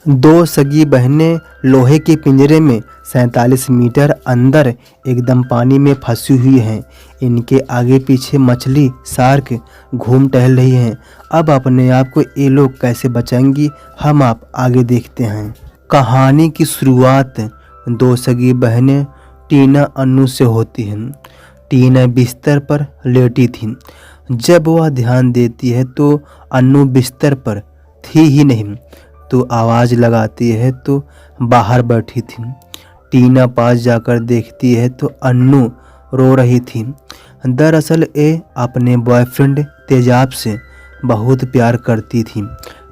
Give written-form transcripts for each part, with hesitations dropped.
दो सगी बहनें लोहे के पिंजरे में 47 मीटर अंदर एकदम पानी में फंसी हुई हैं। इनके आगे पीछे मछली शार्क घूम टहल रही हैं। अब अपने आप को ये लोग कैसे बचाएंगी, हम आप आगे देखते हैं। कहानी की शुरुआत दो सगी बहनें टीना अन्नू से होती हैं। टीना बिस्तर पर लेटी थी। जब वह ध्यान देती है तो अन्नू बिस्तर पर थी ही नहीं, तो आवाज़ लगाती है तो बाहर बैठी थी। टीना पास जाकर देखती है तो अन्नू रो रही थी। दरअसल ये अपने बॉयफ्रेंड तेजाब से बहुत प्यार करती थी।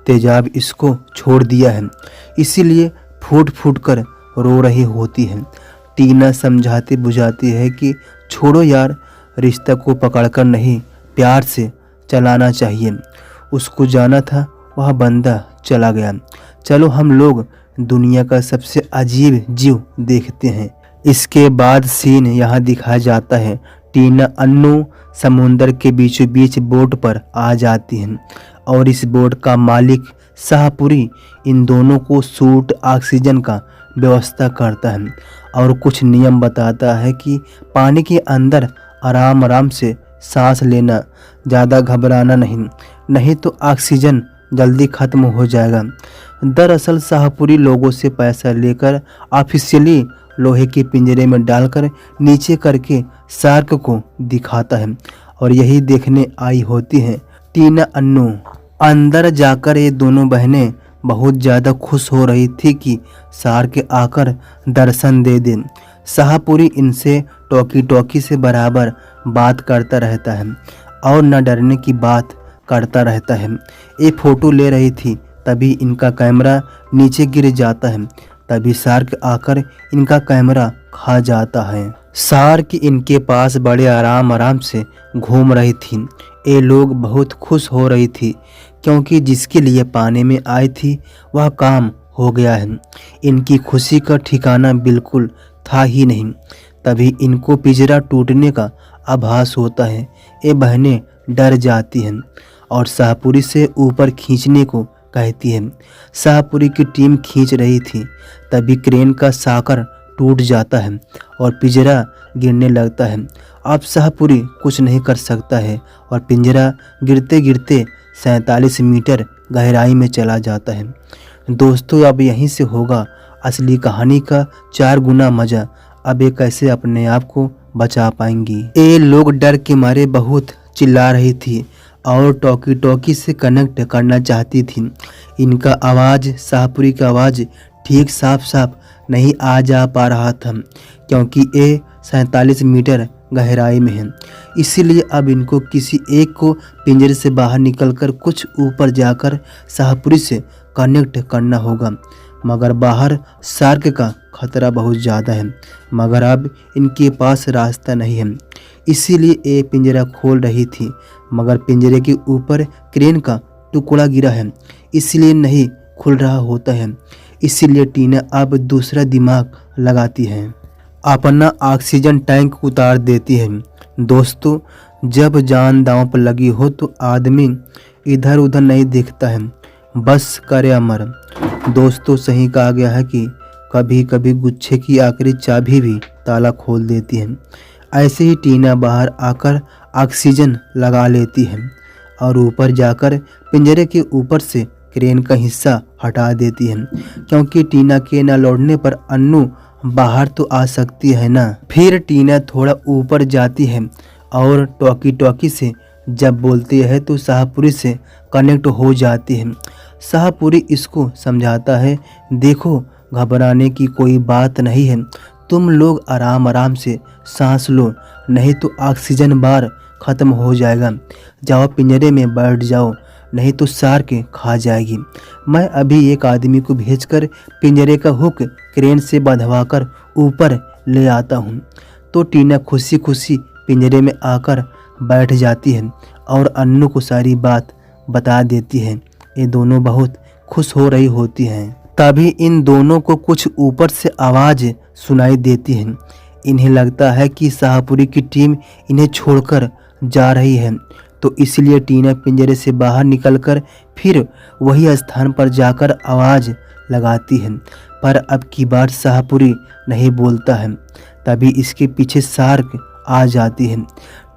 तेजाब इसको छोड़ दिया है, इसीलिए फूट फूट कर रो रही होती है। टीना समझाती बुझाती है कि छोड़ो यार, रिश्ता को पकड़कर नहीं प्यार से चलाना चाहिए। उसको जाना था, वह बंदा चला गया। चलो हम लोग दुनिया का सबसे अजीब जीव देखते हैं। इसके बाद सीन यहाँ दिखाया जाता है। टीना अन्नू समुंदर के बीचों बीच बोट पर आ जाती हैं और इस बोट का मालिक शाहपुरी इन दोनों को सूट ऑक्सीजन का व्यवस्था करता है और कुछ नियम बताता है कि पानी के अंदर आराम आराम से सांस लेना, ज़्यादा घबराना नहीं तो ऑक्सीजन जल्दी ख़त्म हो जाएगा। दरअसल शाहपुरी लोगों से पैसा लेकर ऑफिशियली लोहे के पिंजरे में डालकर नीचे करके शार्क को दिखाता है और यही देखने आई होती हैं टीना अन्नू। अंदर जाकर ये दोनों बहनें बहुत ज़्यादा खुश हो रही थी कि शार्क आकर दर्शन दे दे। शाहपुरी इनसे टॉकी टॉकी से बराबर बात करता रहता है और न डरने की बात करता रहता है। ये फोटो ले रही थी, तभी इनका कैमरा नीचे गिर जाता है। तभी शार्क आकर इनका कैमरा खा जाता है। शार्क इनके पास बड़े आराम आराम से घूम रही थी। ये लोग बहुत खुश हो रही थी क्योंकि जिसके लिए पानी में आई थी वह काम हो गया है। इनकी खुशी का ठिकाना बिल्कुल था ही नहीं। तभी इनको पिंजरा टूटने का आभास होता है। ये बहनें डर जाती हैं और शाहपुरी से ऊपर खींचने को कहती है। शाहपुरी की टीम खींच रही थी, तभी क्रेन का साकर टूट जाता है और पिंजरा गिरने लगता है। अब शाहपुरी कुछ नहीं कर सकता है और पिंजरा गिरते गिरते 47 मीटर गहराई में चला जाता है। दोस्तों, अब यहीं से होगा असली कहानी का 4 गुना मज़ा। अब ये कैसे अपने आप को बचा पाएंगी। ये लोग डर के मारे बहुत चिल्ला रही थी और टॉकी टॉकी से कनेक्ट करना चाहती थी। इनका आवाज़, शाहपुरी का आवाज़ ठीक साफ साफ नहीं आ जा पा रहा था क्योंकि ये 47 मीटर गहराई में है। इसीलिए अब इनको किसी एक को पिंजरे से बाहर निकलकर कुछ ऊपर जाकर शाहपुरी से कनेक्ट करना होगा। मगर बाहर शार्क का खतरा बहुत ज़्यादा है, मगर अब इनके पास रास्ता नहीं है। इसीलिए ये पिंजरा खोल रही थी, मगर पिंजरे के ऊपर क्रेन का टुकड़ा गिरा है, इसलिए नहीं खुल रहा होता है। इसीलिए टीना अब दूसरा दिमाग लगाती है, अपना ऑक्सीजन टैंक उतार देती है। दोस्तों, जब जान दांव पर लगी हो तो आदमी इधर उधर नहीं देखता है, बस करे अमर। दोस्तों, सही कहा गया है कि कभी कभी गुच्छे की आखिरी चाबी भी ताला खोल देती है। ऐसे ही टीना बाहर आकर ऑक्सीजन लगा लेती है और ऊपर जाकर पिंजरे के ऊपर से क्रेन का हिस्सा हटा देती है क्योंकि टीना के न लौटने पर अन्नू बाहर तो आ सकती है ना। फिर टीना थोड़ा ऊपर जाती है और टॉकी टॉकी से जब बोलती है तो शाहपुरी से कनेक्ट हो जाती है। शाहपुरी इसको समझाता है, देखो घबराने की कोई बात नहीं है, तुम लोग आराम आराम से सांस लो, नहीं तो ऑक्सीजन बार ख़त्म हो जाएगा। जाओ पिंजरे में बैठ जाओ, नहीं तो शार्क खा जाएगी। मैं अभी एक आदमी को भेजकर पिंजरे का हुक क्रेन से बंधवाकर ऊपर ले आता हूँ। तो टीना खुशी खुशी पिंजरे में आकर बैठ जाती है और अन्नू को सारी बात बता देती है। ये दोनों बहुत खुश हो रही होती हैं। तभी इन दोनों को कुछ ऊपर से आवाज़ सुनाई देती है। इन्हें लगता है कि शाहपुरी की टीम इन्हें छोड़कर जा रही है, तो इसलिए टीना पिंजरे से बाहर निकलकर फिर वही स्थान पर जाकर आवाज़ लगाती है, पर अब की बार शाहपुरी नहीं बोलता है। तभी इसके पीछे शार्क आ जाती है।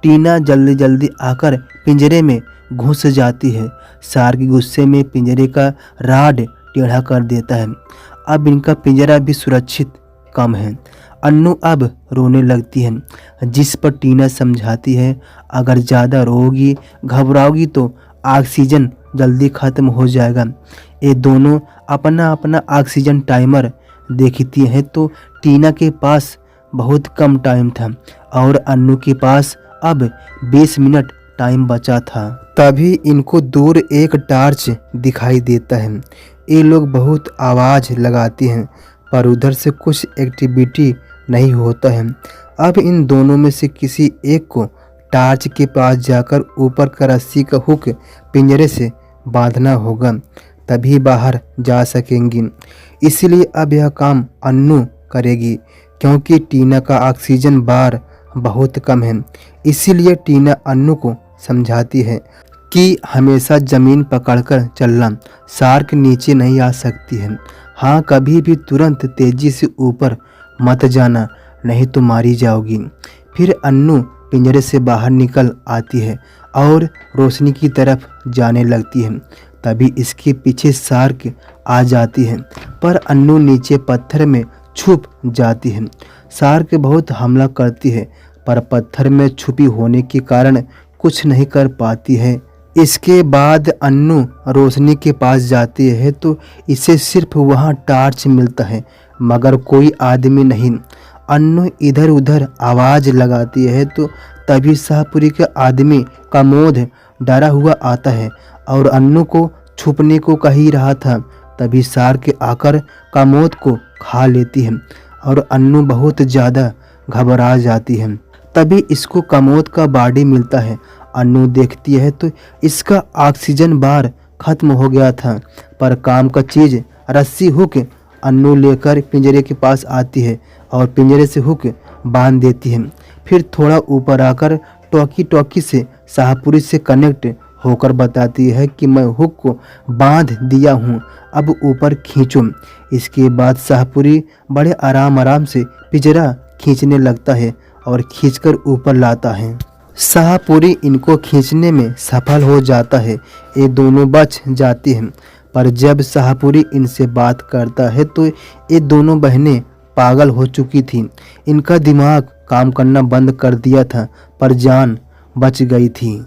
टीना जल्दी जल्दी आकर पिंजरे में घुस जाती है। शार्क गुस्से में पिंजरे का राड टेढ़ा कर देता है। अब इनका पिंजरा भी सुरक्षित कम है। अन्नू अब रोने लगती है, जिस पर टीना समझाती है अगर ज़्यादा रोगी घबराओगी तो ऑक्सीजन जल्दी ख़त्म हो जाएगा। ये दोनों अपना अपना ऑक्सीजन टाइमर देखती हैं तो टीना के पास बहुत कम टाइम था और अन्नू के पास अब 20 मिनट टाइम बचा था। तभी इनको दूर एक टार्च दिखाई देता है। ये लोग बहुत आवाज़ लगाती हैं पर उधर से कुछ एक्टिविटी नहीं होता है। अब इन दोनों में से किसी एक को टार्च के पास जाकर ऊपर का रस्सी का हुक पिंजरे से बांधना होगा, तभी बाहर जा सकेंगी। इसलिए अब यह काम अन्नू करेगी क्योंकि टीना का ऑक्सीजन बार बहुत कम है। इसीलिए टीना अन्नू को समझाती है कि हमेशा ज़मीन पकड़कर चलना, शार्क नीचे नहीं आ सकती है। हाँ, कभी भी तुरंत तेज़ी से ऊपर मत जाना, नहीं तो मारी जाओगी। फिर अन्नू पिंजरे से बाहर निकल आती है और रोशनी की तरफ जाने लगती है। तभी इसके पीछे शार्क आ जाती है पर अन्नू नीचे पत्थर में छुप जाती है। शार्क बहुत हमला करती है पर पत्थर में छुपी होने के कारण कुछ नहीं कर पाती है। इसके बाद अन्नू रोशनी के पास जाती है तो इसे सिर्फ वहाँ टार्च मिलता है मगर कोई आदमी नहीं। अन्नू इधर उधर आवाज़ लगाती है तो तभी शाहपुरी का आदमी कमोद डरा हुआ आता है और अन्नू को छुपने को कह ही रहा था। तभी शार्क आकर कमोद को खा लेती है और अन्नू बहुत ज़्यादा घबरा जाती है। तभी इसको कमोद का बॉडी मिलता है। अन्नू देखती है तो इसका ऑक्सीजन बार खत्म हो गया था पर काम का चीज़ रस्सी हुक अन्नू लेकर पिंजरे के पास आती है और पिंजरे से हुक बांध देती है। फिर थोड़ा ऊपर आकर टॉकी टॉकी से शाहपुरी से कनेक्ट होकर बताती है कि मैं हुक को बांध दिया हूँ, अब ऊपर खींचो। इसके बाद शाहपुरी बड़े आराम से पिंजरा खींचने लगता है और खींचकर ऊपर लाता है। शाहपुरी इनको खींचने में सफल हो जाता है। ये दोनों बच जाती हैं पर जब शाहपुरी इनसे बात करता है तो ये दोनों बहनें पागल हो चुकी थीं। इनका दिमाग काम करना बंद कर दिया था पर जान बच गई थी।